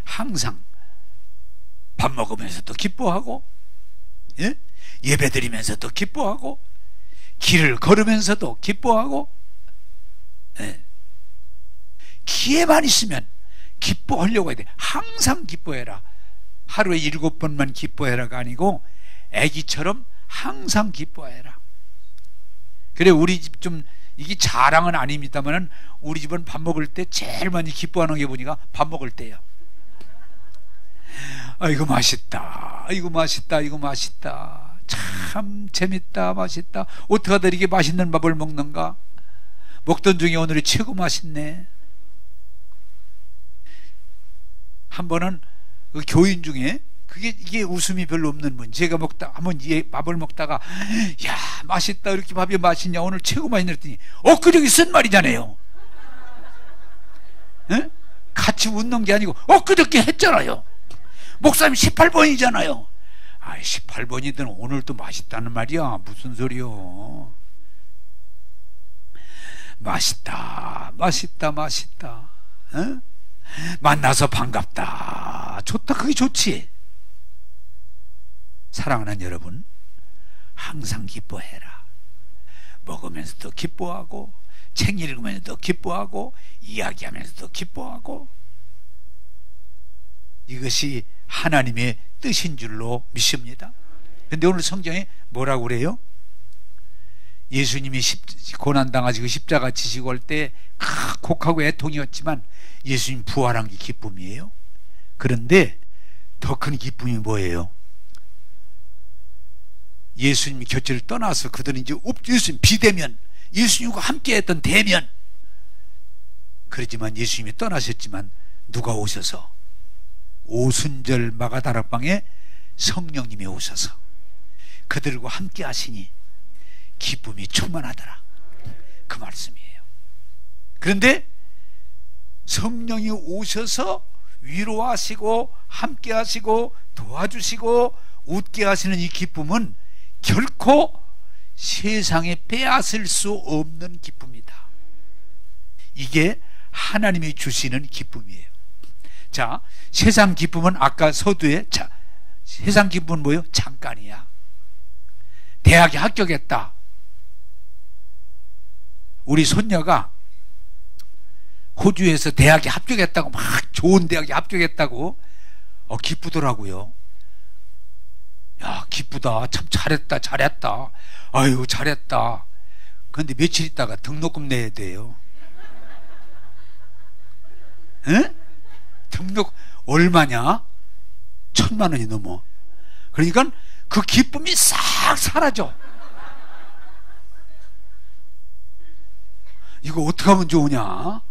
항상 밥 먹으면서도 기뻐하고, 예배 드리면서도 기뻐하고, 길을 걸으면서도 기뻐하고, 기회만 있으면 기뻐하려고 해야 돼. 항상 기뻐해라. 하루에 7번만 기뻐해라가 아니고 애기처럼 항상 기뻐해라. 그래, 우리 집 좀, 이게 자랑은 아닙니다만 우리 집은 밥 먹을 때 제일 많이 기뻐하는 게 보니까 밥 먹을 때요. 아이고 맛있다, 아이고 맛있다, 아이고 맛있다, 참 재밌다, 맛있다. 어떻게 하다 이렇게 맛있는 밥을 먹는가? 먹던 중에 오늘이 최고 맛있네. 한 번은 그 교인 중에 이게 웃음이 별로 없는 분, 제가 먹다 한번 밥을 먹다가 야 맛있다, 이렇게 밥이 맛있냐, 오늘 최고 맛있네 그랬더니 엊그저께 쓴 말이잖아요. 같이 웃는 게 아니고 엊그저께 했잖아요. 목사님 18번이잖아요. 아, 18번이든 오늘 또 맛있다는 말이야. 무슨 소리요? 맛있다, 맛있다, 맛있다. 만나서 반갑다, 좋다, 그게 좋지. 사랑하는 여러분, 항상 기뻐해라. 먹으면서도 기뻐하고, 책 읽으면서도 기뻐하고, 이야기하면서도 기뻐하고. 이것이 하나님의 뜻인 줄로 믿습니다. 근데 오늘 성경에 뭐라고 그래요? 예수님이 고난당하시고 십자가 지시고 할 때 곡하고 애통이었지만 예수님 부활한 게 기쁨이에요. 그런데 더 큰 기쁨이 뭐예요? 예수님이 곁을 떠나서 그들은 이제 예수님 비대면, 예수님과 함께 했던 대면. 그렇지만 예수님이 떠나셨지만 누가 오셔서 오순절 마가다락방에 성령님이 오셔서 그들과 함께 하시니 기쁨이 충만하더라, 그 말씀이에요. 그런데 성령이 오셔서 위로하시고 함께 하시고 도와주시고 웃게 하시는 이 기쁨은 결코 세상에 빼앗을 수 없는 기쁨이다. 이게 하나님이 주시는 기쁨이에요. 자, 세상 기쁨은 아까 서두에, 세상 기쁨은 뭐예요? 잠깐이야. 대학에 합격했다. 우리 손녀가 호주에서 대학에 합격했다고, 막 좋은 대학에 합격했다고 기쁘더라고요. 야, 기쁘다, 참 잘했다, 잘했다, 아유 잘했다. 그런데 며칠 있다가 등록금 내야 돼요. 에? 등록 얼마냐? 1,000만 원이 넘어. 그러니까 그 기쁨이 싹 사라져. 이거 어떻게 하면 좋으냐?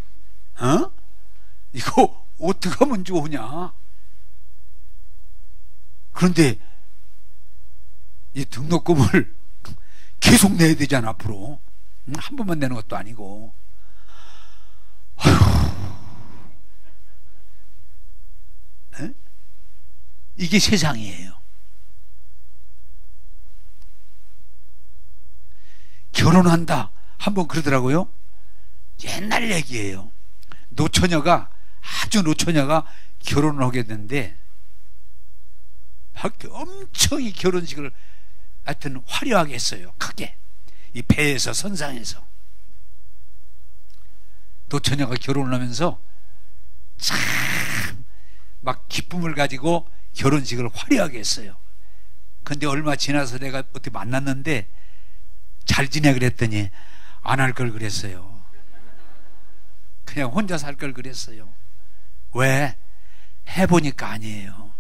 이거 어떻게 하면 좋으냐? 그런데 이 등록금을 계속 내야 되잖아, 앞으로. 한 번만 내는 것도 아니고. 이게 세상이에요. 결혼한다 한번 그러더라고요. 옛날 얘기예요. 노처녀가, 아주 노처녀가 결혼을 하게 됐는데 막 엄청 이 결혼식을 하여튼 화려하게 했어요. 크게. 이 배에서 선상에서. 노처녀가 결혼을 하면서 참 막 기쁨을 가지고 결혼식을 화려하게 했어요. 근데 얼마 지나서 내가 어떻게 만났는데 잘 지내 그랬더니 안 할 걸 그랬어요. 그냥 혼자 살 걸 그랬어요. 왜? 해보니까 아니에요.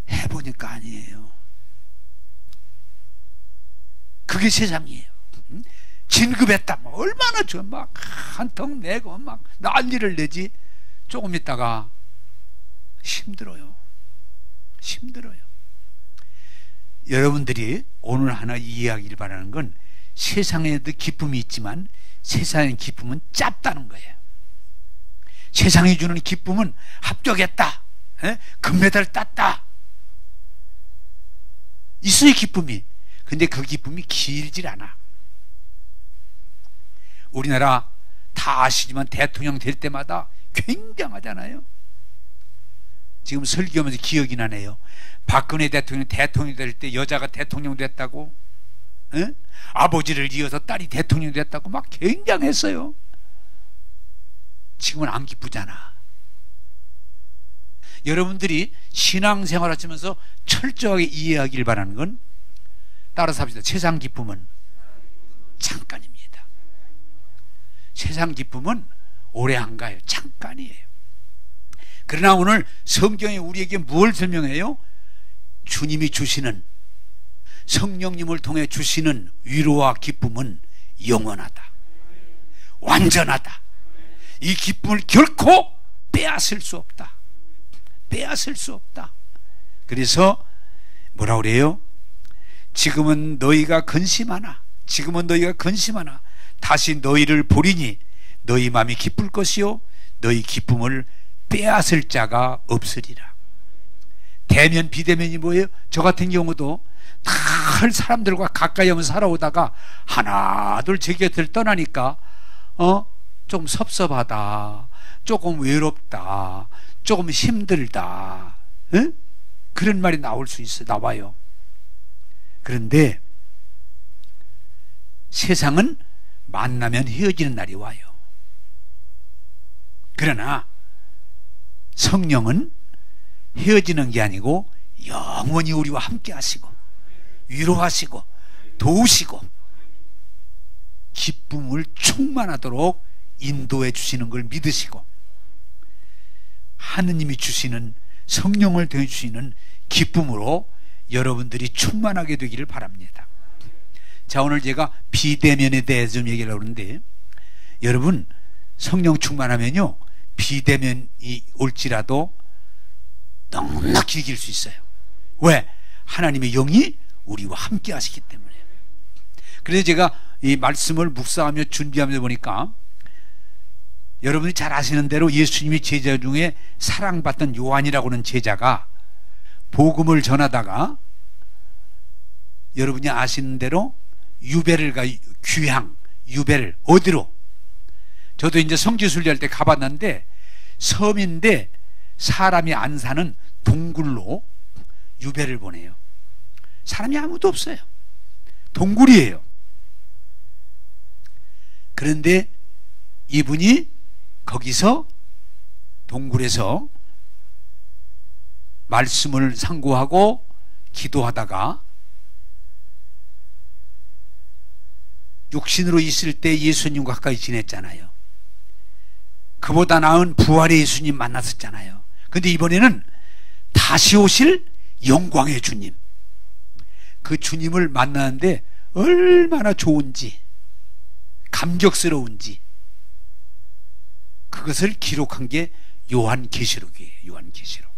해보니까 아니에요. 그게 세상이에요. 진급했다. 얼마나 막 한턱 내고 막 난리를 내지. 조금 있다가 힘들어요. 힘들어요. 여러분들이 오늘 하나 이해하기를 바라는 건 세상에도 기쁨이 있지만 세상의 기쁨은 짧다는 거예요. 세상이 주는 기쁨은 합격했다, 금메달 땄다, 있어요 기쁨이. 근데 그 기쁨이 길질 않아. 우리나라 다 아시지만 대통령 될 때마다 굉장하잖아요. 지금 설교하면서 기억이 나네요. 박근혜 대통령 될 때 여자가 대통령 됐다고, 아버지를 이어서 딸이 대통령 됐다고 막 굉장했어요. 지금은 안 기쁘잖아. 여러분들이 신앙생활 하시면서 철저하게 이해하길 바라는 건, 따라서 합시다. 세상 기쁨은 잠깐입니다. 세상 기쁨은 오래 안 가요. 잠깐이에요. 그러나 오늘 성경이 우리에게 뭘 설명해요? 주님이 주시는, 성령님을 통해 주시는 위로와 기쁨은 영원하다, 완전하다. 이 기쁨을 결코 빼앗을 수 없다. 빼앗을 수 없다. 그래서 뭐라 그래요? 지금은 너희가 근심하나, 지금은 너희가 근심하나 다시 너희를 보리니 너희 마음이 기쁠 것이요 너희 기쁨을 빼앗을 자가 없으리라. 대면 비대면이 뭐예요? 저 같은 경우도 다 사람들과 가까이 하면서 살아오다가 하나 둘 제 곁을 떠나니까 좀 섭섭하다, 조금 외롭다, 조금 힘들다, 그런 말이 나올 수 있어요. 나와요. 그런데 세상은 만나면 헤어지는 날이 와요. 그러나 성령은 헤어지는 게 아니고 영원히 우리와 함께 하시고 위로하시고 도우시고 기쁨을 충만하도록 인도해 주시는 걸 믿으시고, 하느님이 주시는, 성령을 통해 주시는 기쁨으로 여러분들이 충만하게 되기를 바랍니다. 자, 오늘 제가 비대면에 대해서 좀 얘기를 하는데, 여러분 성령 충만하면요 비대면이 올지라도 넉넉히 이길 수 있어요. 왜? 하나님의 영이 우리와 함께 하시기 때문에. 그래서 제가 이 말씀을 묵상하며 준비하면서 보니까, 여러분이 잘 아시는 대로 예수님이 제자 중에 사랑받던 요한이라고 하는 제자가 복음을 전하다가, 여러분이 아시는 대로 유배를 가, 귀향, 유배를 어디로? 저도 이제 성지순례할 때 가봤는데 섬인데 사람이 안 사는 동굴로 유배를 보내요. 사람이 아무도 없어요. 동굴이에요. 그런데 이분이 거기서 동굴에서 말씀을 상고하고 기도하다가 육신으로 있을 때 예수님과 가까이 지냈잖아요. 그보다 나은 부활의 예수님 만났었잖아요. 근데 이번에는 다시 오실 영광의 주님, 그 주님을 만나는데 얼마나 좋은지, 감격스러운지, 그것을 기록한 게 요한계시록이에요. 요한계시록.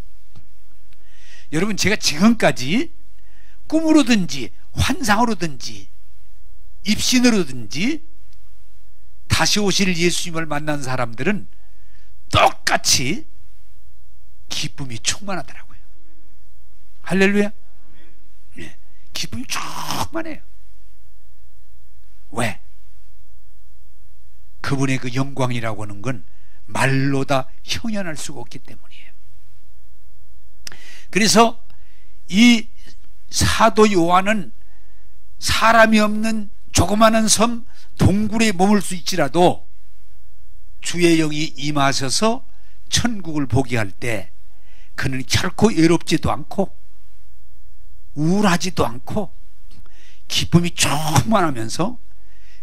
여러분, 제가 지금까지 꿈으로든지 환상으로든지 입신으로든지 다시 오실 예수님을 만난 사람들은 똑같이 기쁨이 충만하더라고요. 할렐루야. 네. 기쁨이 충만해요. 왜? 그분의 그 영광이라고 하는 건 말로 다 형연할 수가 없기 때문이에요. 그래서 이 사도 요한은 사람이 없는 조그마한 섬 동굴에 머물 수 있지라도 주의 영이 임하셔서 천국을 보게 할 때 그는 결코 외롭지도 않고 우울하지도 않고 기쁨이 충만하면서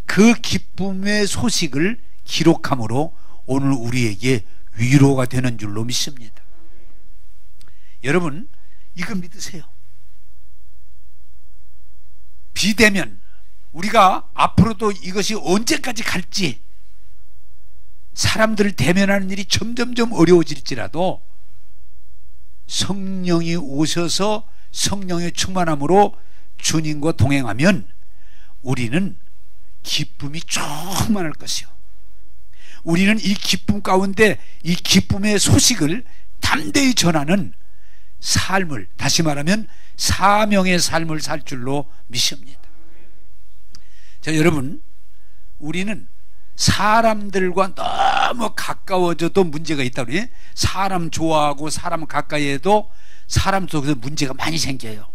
그 기쁨의 소식을 기록함으로 오늘 우리에게 위로가 되는 줄로 믿습니다. 여러분, 이거 믿으세요. 비대면, 우리가 앞으로도 이것이 언제까지 갈지, 사람들을 대면하는 일이 점점점 어려워질지라도 성령이 오셔서 성령의 충만함으로 주님과 동행하면 우리는 기쁨이 충만할 것이요, 우리는 이 기쁨 가운데 이 기쁨의 소식을 담대히 전하는 삶을, 다시 말하면 사명의 삶을 살 줄로 믿습니다. 자, 여러분, 우리는 사람들과 너무 가까워져도 문제가 있다 그래요. 사람 좋아하고 사람 가까이 해도 사람 속에서 문제가 많이 생겨요.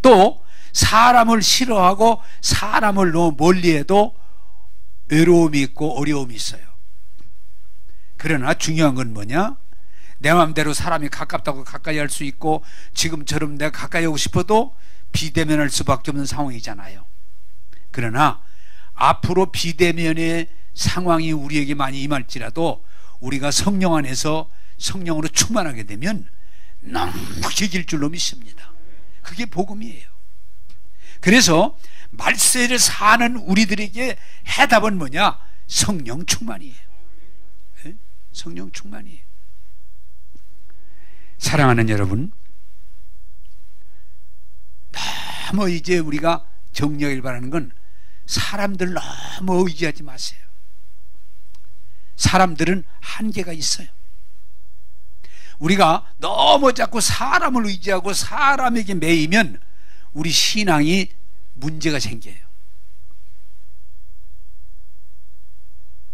또 사람을 싫어하고 사람을 너무 멀리해도 외로움이 있고 어려움이 있어요. 그러나 중요한 건 뭐냐? 내 마음대로 사람이 가깝다고 가까이 할 수 있고 지금처럼 내가 가까이 하고 싶어도 비대면할 수밖에 없는 상황이잖아요. 그러나 앞으로 비대면의 상황이 우리에게 많이 임할지라도 우리가 성령 안에서 성령으로 충만하게 되면 넉넉히 이길 줄로 믿습니다. 그게 복음이에요. 그래서 말세를 사는 우리들에게 해답은 뭐냐? 성령 충만이에요. 네? 성령 충만이에요. 사랑하는 여러분, 너무 이제 우리가 정리하길 바라는 건 사람들 너무 의지하지 마세요. 사람들은 한계가 있어요. 우리가 너무 자꾸 사람을 의지하고 사람에게 매이면 우리 신앙이 문제가 생겨요.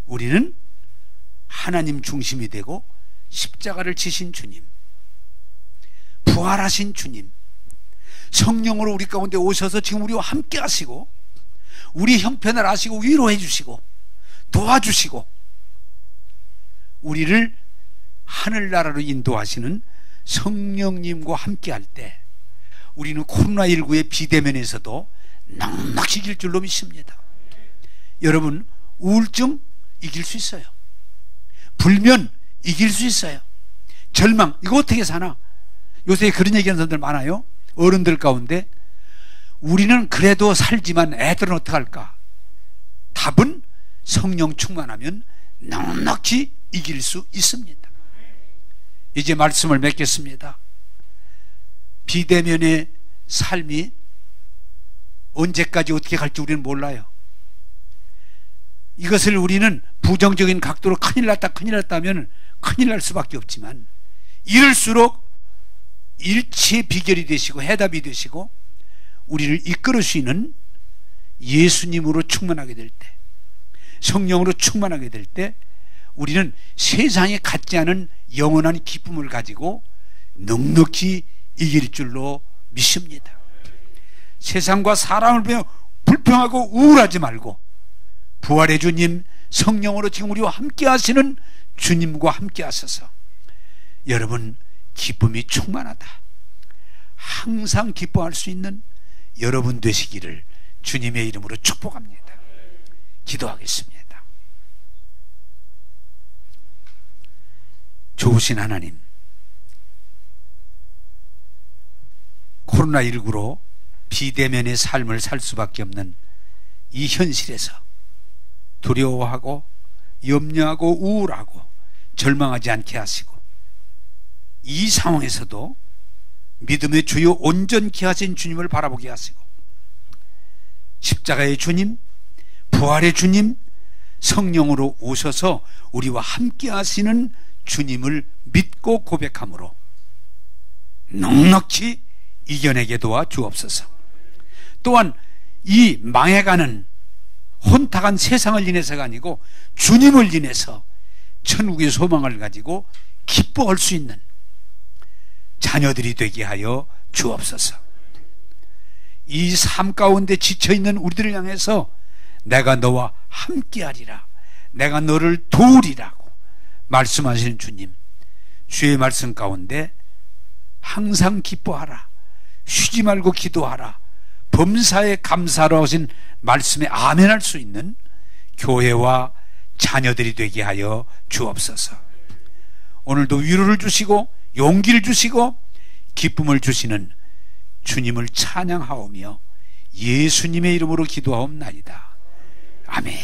우리는 하나님 중심이 되고 십자가를 지신 주님, 부활하신 주님, 성령으로 우리 가운데 오셔서 지금 우리와 함께 하시고 우리 형편을 아시고 위로해 주시고 도와주시고 우리를 하늘나라로 인도하시는 성령님과 함께 할 때 우리는 코로나19의 비대면에서도 넉넉히 이길 줄로 믿습니다. 여러분, 우울증 이길 수 있어요. 불면 이길 수 있어요. 절망, 이거 어떻게 사나? 요새 그런 얘기하는 사람들 많아요. 어른들 가운데. 우리는 그래도 살지만 애들은 어떡할까? 답은 성령 충만하면 넉넉히 이길 수 있습니다. 이제 말씀을 맺겠습니다. 비대면의 삶이 언제까지 어떻게 갈지 우리는 몰라요. 이것을 우리는 부정적인 각도로 큰일 났다 하면 큰일 날 수밖에 없지만 이럴수록 일치의 비결이 되시고 해답이 되시고 우리를 이끌으시는 예수님으로 충만하게 될 때, 성령으로 충만하게 될 때 우리는 세상에 갖지 않은 영원한 기쁨을 가지고 넉넉히 이길 줄로 믿습니다. 세상과 사람을 보며 불평하고 우울하지 말고 부활의 주님, 성령으로 지금 우리와 함께 하시는 주님과 함께 하셔서 여러분 기쁨이 충만하다, 항상 기뻐할 수 있는 여러분 되시기를 주님의 이름으로 축복합니다. 기도하겠습니다. 좋으신 하나님, 코로나19로 비대면의 삶을 살 수밖에 없는 이 현실에서 두려워하고 염려하고 우울하고 절망하지 않게 하시고 이 상황에서도 믿음의 주요 온전케 하신 주님을 바라보게 하시고 십자가의 주님, 부활의 주님, 성령으로 오셔서 우리와 함께 하시는 주님을 믿고 고백함으로 넉넉히 이겨내게 도와 주옵소서. 또한 이 망해가는 혼탁한 세상을 인해서가 아니고 주님을 인해서 천국의 소망을 가지고 기뻐할 수 있는 자녀들이 되게 하여 주옵소서. 이 삶 가운데 지쳐있는 우리들을 향해서 내가 너와 함께하리라, 내가 너를 도우리라고 말씀하시는 주님, 주의 말씀 가운데 항상 기뻐하라, 쉬지 말고 기도하라, 범사에 감사로 하신 말씀에 아멘할 수 있는 교회와 자녀들이 되게 하여 주옵소서. 오늘도 위로를 주시고 용기를 주시고 기쁨을 주시는 주님을 찬양하오며 예수님의 이름으로 기도하옵나이다. 아멘.